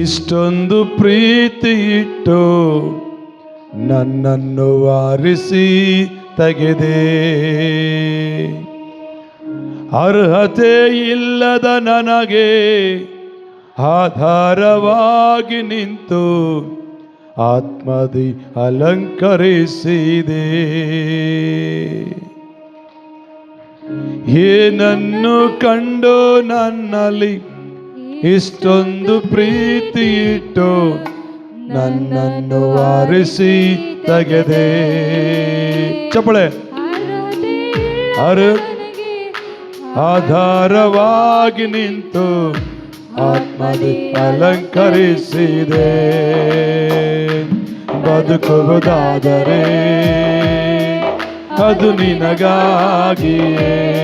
ಇಷ್ಟೊಂದು ಪ್ರೀತಿ ಇಟ್ಟು ನನ್ನನ್ನು ಆರಿಸಿ ತೆಗೆದೆ. ಅರ್ಹತೆ ಇಲ್ಲದ ನನಗೆ ಆಧಾರವಾಗಿ ನಿಂತು ಆತ್ಮದಿ ಅಲಂಕರಿಸಿದೆ. ಏನನ್ನು ಕಂಡು ನನ್ನಲ್ಲಿ ಇಷ್ಟೊಂದು ಪ್ರೀತಿ ಇಟ್ಟು ನನ್ನನ್ನು ಆರಿಸಿ ತೆಗೆದೆ. ಚಪ್ಪಳೆ. ಆಧಾರವಾಗಿ ನಿಂತು ಆತ್ಮದಿ ಅಲಂಕರಿಸಿದೆ. ಬದುಕುವುದಾದರೆ ಅದು ನಿನಗಾಗಿಯೇ.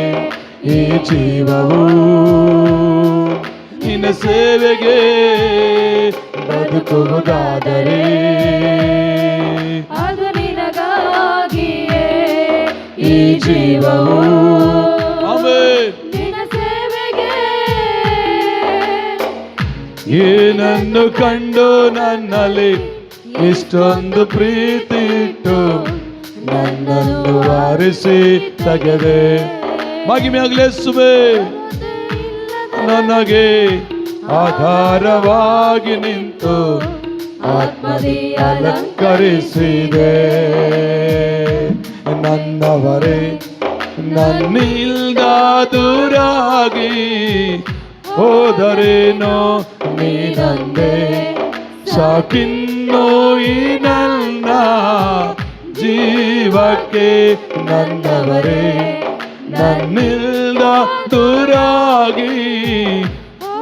ಈ ಜೀವವು ನಿನ್ನ ಸೇವೆಗೆ. ಬದುಕುವುದಾದರೆ ಅದು ನಿನಗಾಗಿಯೇ. ಈ ಜೀವವು ನಿನ್ನ ಸೇವೆಗೆ. ಏನನ್ನು ಕಂಡು ನನ್ನಲ್ಲಿ ಇಷ್ಟೊಂದು ಪ್ರೀತಿ ಇಟ್ಟು ನನ್ನನ್ನು ಆರಿಸಿ ತೆಗೆದೆ. ಮಹಿಮೆಯಾಗಲಿ ಯೇಸುವೇ. ನನಗೆ ಆಧಾರವಾಗಿ ನಿಂತು ಆತ್ಮದಿ ಅಲಂಕರಿಸಿದೆ. ನನ್ನವರೇ ನನ್ನಿಂದ ದೂರಾಗಿ ಹೋದರೇನೋ ನೀನಂದೆ. ಸಾಕಿನ್ನೋ ಈ ನನ್ನ ಜೀವಕ್ಕೆ. ನನ್ನವರೇ ನನ್ನಿಂದ ದೂರಾಗಿ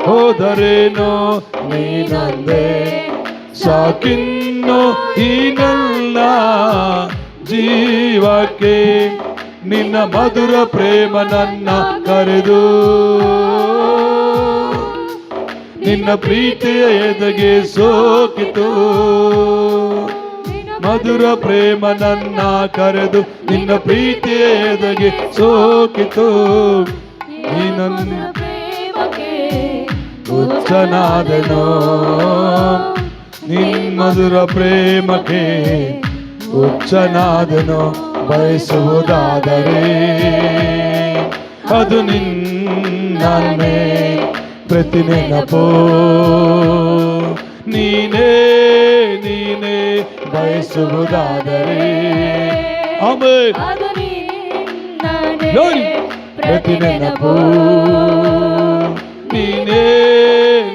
ಹೋದರೇನೋ ನೀನಂದೆ. ಸಾಕಿನ್ನೋ ಈ ನನ್ನ ಜೀವಕ್ಕೆ. ನಿನ್ನ ಮಧುರ ಪ್ರೇಮ ನನ್ನ ಕರೆದು ನಿನ್ನ ಪ್ರೀತಿಯ ಎದೆಗೆ ಸೋಕಿತು. ಮಧುರ ಪ್ರೇಮ ನನ್ನ ಕರೆದು ನಿನ್ನ ಪ್ರೀತಿಯ ಎದೆಗೆ ಸೋಕಿತು. ಈ ನನ್ನ ಪ್ರೇಮಕ್ಕೆ ಹುಚ್ಚನಾದೆನೋ. ನಿನ್ನ ಮಧುರ ಪ್ರೇಮಕ್ಕೆ ಹುಚ್ಚನಾದೆನೋ. ಬಯಸುವುದಾದರೆ ಅದು ನಿನ್ನೇ. ಪ್ರತಿ ನೆನಪೋ ನೀನೇ ನೀನೇ. ಬಯಸುವುದಾದರೆ ಅದು ನಿನ್ನದೇ. ಪ್ರತಿ ನೆನಪೋ ನೀನೇ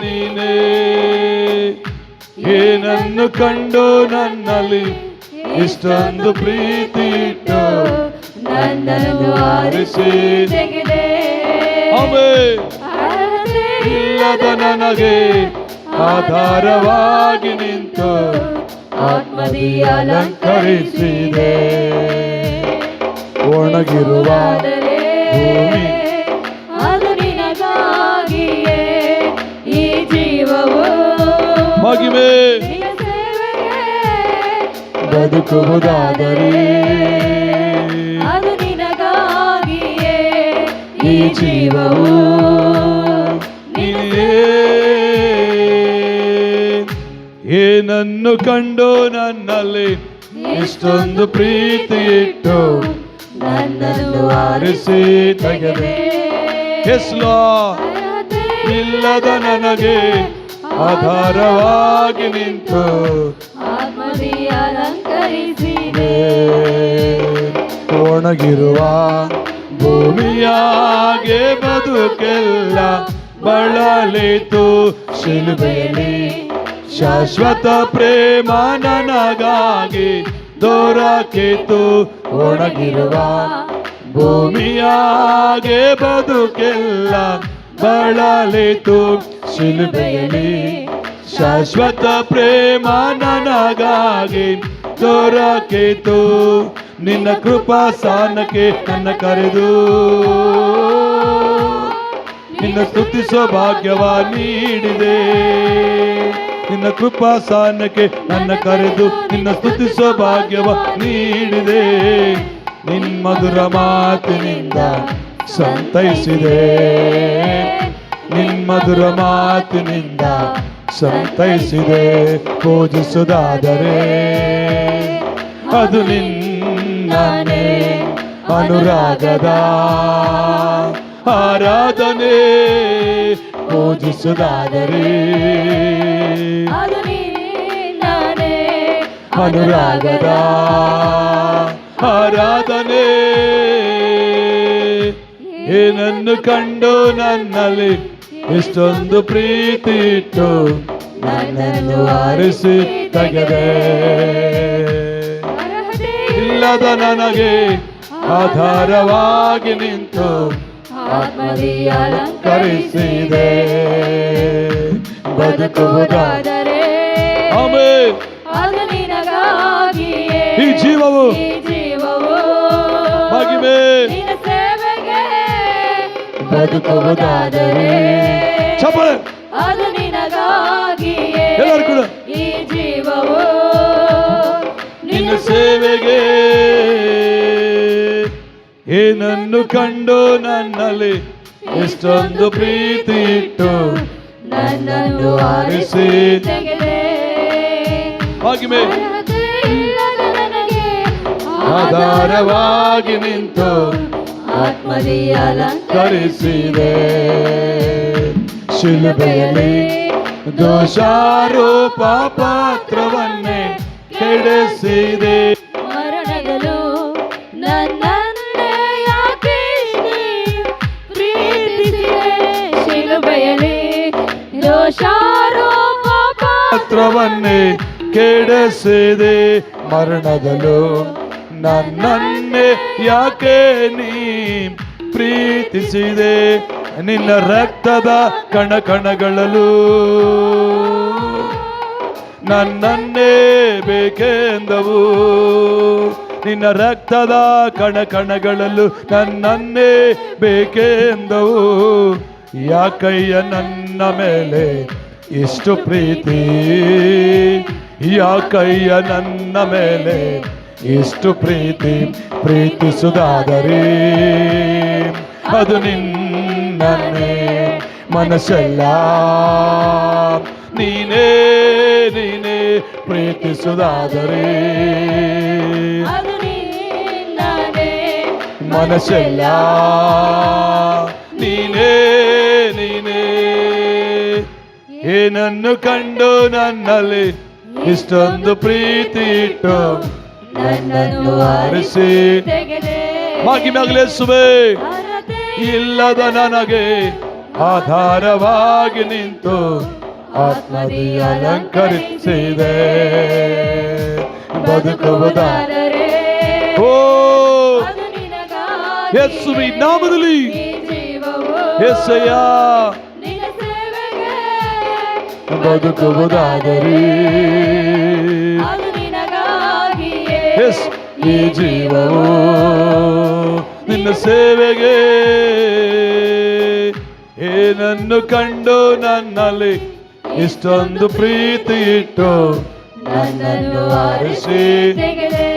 ನೀನೇ. ಏನನ್ನು ಕಂಡು ನನ್ನಲ್ಲಿ ಇಷ್ಟೊಂದು ಪ್ರೀತಿ ಇಟ್ಟು ನನ್ನನ್ನು ಆರಿಸಿ ತೆಗೆದೆ. ಇಲ್ಲದ ನನಗೆ ಆಧಾರವಾಗಿ ನಿಂತು ಆತ್ಮದಿ ಅಲಂಕರಿಸಿದೆ. ಒಣಗಿರುವ ಭೂಮಿ ಅದು ನಿನಗಾಗಿಯೇ. ಈ ಜೀವವು ಮಹಿಮೆ ನಿನ್ನ ಸೇವೆಗೆ. ಬದುಕುವುದಾದರೆ ಅದು ನಿನಗಾಗಿಯೇ. ಈ ಜೀವವು ನೀನೇ. ಏನನ್ನು ಕಂಡು ನನ್ನಲ್ಲಿ ಇಷ್ಟೊಂದು ಪ್ರೀತಿ ಇಟ್ಟು ನನ್ನನ್ನು ಆರಿಸಿ ತೆಗೆದೆ. ಹೆಸ್ಲೋ ಇಲ್ಲದ ನನಗೆ ಆಧಾರವಾಗಿ ನಿಂತು ಆತ್ಮದಿ ಅಲಂಕರಿಸಿದೆ. ಒಣಗಿರುವ ಭೂಮಿಯಾಗೆ ಬದುಕೆಲ್ಲ ಬಳಲಿತು ಶಿಲುಬೆಯಲ್ಲಿ. ಶಾಶ್ವತ ಪ್ರೇಮ ನನಗಾಗಿ ದೊರಕಿತು. ಒಣಗಿರುವ ಭೂಮಿಯಾಗೆ ಬದುಕೆಲ್ಲ ಬಳಲಿತು ಶಿಲುಬೆಯಲ್ಲಿ. ಶಾಶ್ವತ ಪ್ರೇಮ ನನಗಾಗಿ ದೊರಕಿತು. ನಿನ್ನ ಕೃಪಾಸನಕ್ಕೆ ನನ್ನ ಕರೆದು ನಿನ್ನ ಸ್ತುತಿಸುವ ಭಾಗ್ಯವ ನೀಡಿದೆ. ನಿನ್ನ ಕೃಪಾಸನಕ್ಕೆ ನನ್ನ ಕರೆದು ನಿನ್ನ ಸ್ತುತಿಸುವ ಭಾಗ್ಯವ ನೀಡಿದೆ. ನಿನ್ನ ಮಧುರ ಮಾತಿನಿಂದ ಸಂತೈಸಿದೆ. ನಿನ್ನ ಮಧುರ ಮಾತಿನಿಂದ ಸಂತೈಸಿದೆ. ಪೂಜಿಸುವುದಾದರೆ ಅದು ನಿನ್ನನೇ, ಅನುರಾಗದ ಆರಾಧನೆ. ಪೂಜಿಸುವುದಾದರೆ ಅದು ನಿನ್ನನೇ, ಅನುರಾಗದ ಆರಾಧನೆ. ಏನನ್ನು ಕಂಡು ನನ್ನಲ್ಲಿ ಇಷ್ಟೊಂದು ಪ್ರೀತಿ ಇಟ್ಟು ನನ್ನನ್ನು ಆರಿಸಿ ತೆಗೆದೆ. ಇಲ್ಲದ ನನಗೆ ಆಧಾರವಾಗಿ ನಿಂತು ಆತ್ಮದಿ ಅಲಂಕರಿಸಿದೆ. ಬದುಕುವುದಾದರೆ ಬದುಕುವುದಾದರೆ ಆಮೆನ್. ಅದು ನಿನಗಾಗಿಯೇ. ಈ ಜೀವವು ಈ ಜೀವವು ಮಹಿಮೆ. ನಿನ್ನ ಸೇವೆಗೆ. ಬದುಕುವುದಾದರೆ ಚಪ್ಪಳೆ ಅದು ನಿನಗಾಗಿಯೇ. ಎಲ್ಲರೂ ಕೂಡ ಈ ಜೀವವು ನಿನ್ನ ಸೇವೆಗೆ. ಏನನ್ನು ಕಂಡು ನನ್ನಲ್ಲಿ ಎಷ್ಟೊಂದು ಪ್ರೀತಿ ಇಟ್ಟು ನನ್ನನ್ನು ಆರಿಸಿ ತೆಗೆದೆ. ಮಹಿಮೆ. ಅರ್ಹತೆ ಇಲ್ಲದ ನನಗೆ ಆಧಾರವಾಗಿ ನಿಂತು ಆತ್ಮದಿ ಕರೆಸಿದೆ. ಶಿಲುಬೆಯಲ್ಲಿ ದೋಷಾರೋಪ ಪಾತ್ರವನ್ನೇ ಕೆಡಿಸಿದೆ. ಮರಣದಲ್ಲೂ ನನ್ನನ್ನೇ ಯಾಕೆ ನೀ ಪ್ರೀತಿಸಿದೆ. ಶಿಲುಬೆಯಲ್ಲಿ ದೋಷಾರೋಪ ಪಾತ್ರವನ್ನೇ ಕೆಡಿಸಿದೆ. ಮರಣದಲ್ಲೂ ನನ್ನನ್ನೇ ಯಾಕೆ ನೀ ಪ್ರೀತಿಸಿದೆ. ನಿನ್ನ ರಕ್ತದ ಕಣಕಣಗಳಲ್ಲೂ ನನ್ನನ್ನೇ ಬೇಕೆಂದವು. ನಿನ್ನ ರಕ್ತದ ಕಣಕಣಗಳಲ್ಲೂ ನನ್ನನ್ನೇ ಬೇಕೆಂದವು. ಯಾಕಯ್ಯ ನನ್ನ ಮೇಲೆ ಇಷ್ಟು ಪ್ರೀತಿ, ಯಾಕಯ್ಯ ನನ್ನ ಮೇಲೆ ಇಷ್ಟು ಪ್ರೀತಿ. ಪ್ರೀತಿಸುವುದಾದರೆ ಅದು ನಿನ್ನನ್ನೇ, ಮನಸ್ಸೆಲ್ಲ ನೀನೇ ನೀನೇ. ಪ್ರೀತಿಸುವುದಾದರೆ ಅದು ನಿನ್ನನೇ, ಮನಸ್ಸೆಲ್ಲ ನೀನೇ ನೀನೇ. ಏನನ್ನು ಕಂಡು ನನ್ನಲ್ಲಿ ಇಷ್ಟೊಂದು ಪ್ರೀತಿ ಇಟ್ಟು ನನ್ನನ್ನು ಆರಿಸಿ ತೆಗೆದೆ. ಮಹಿಮೆಯಾಗಲೆಸುವೆ. ಅರ್ಹತೆ ಇಲ್ಲದ ನನಗೆ ಆಧಾರವಾಗಿ ನಿಂತು ಆತ್ಮದಿ ಅಲಂಕರಿಸಿದೆ. ಬದುಕುವುದಾದರೆ ಓ ಅದು ನಿನಗಾಗಿ. ಯೇಸುವಿ ನಾಮದಲ್ಲಿ ಈ ಜೀವವು ಯೆಸಯ್ಯ. ನಿನ್ನ ಸೇವೆಗೆ. ಬದುಕುವುದಾದರೆ ಅದು ನಿನಗಾಗಿಯೇ. ಎಸ್ ಈ ಜೀವವು ನಿನ್ನ ಸೇವೆಗೆ. ಏನನ್ನು ಕಂಡು ನನ್ನಲ್ಲಿ ಇಷ್ಟೊಂದು ಪ್ರೀತಿ ಇಟ್ಟು ನನ್ನನ್ನು ಆರಿಸಿ ತೆಗೆದೆ.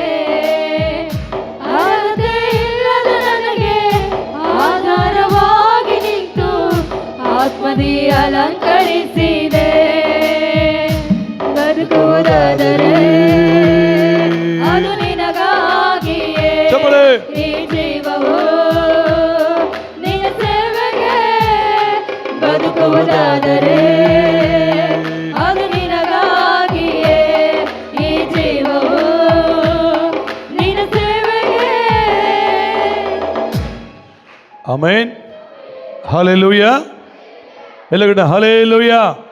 ಅರ್ಹತೆ ಇಲ್ಲದ ನನಗೆ ಆಧಾರವಾಗಿ ನಿಂತು ಆತ್ಮದಿ ಅಲಂಕರಿಸಿದೆ. ಬದುಕುವುದಾದರೆ ಅದು ನಿನಗಾಗಿಯೇ. ಚಪ್ಪಳೆ. ಈ ಜೀವವು ನಿನ್ನ ಸೇವೆಗೆ. ಬದುಕುವುದಾದರೆ ಅದು ನಿನಗಾಗಿಯೇ. ಈ ಜೀವವು ನಿನ್ನ ಸೇವೆಗೆ. ಆಮೆನ್. ಹಲ್ಲೆಲೂಯಾ. ಎಲ್ಲಗಡೆ ಹಲ್ಲೆಲೂಯಾ.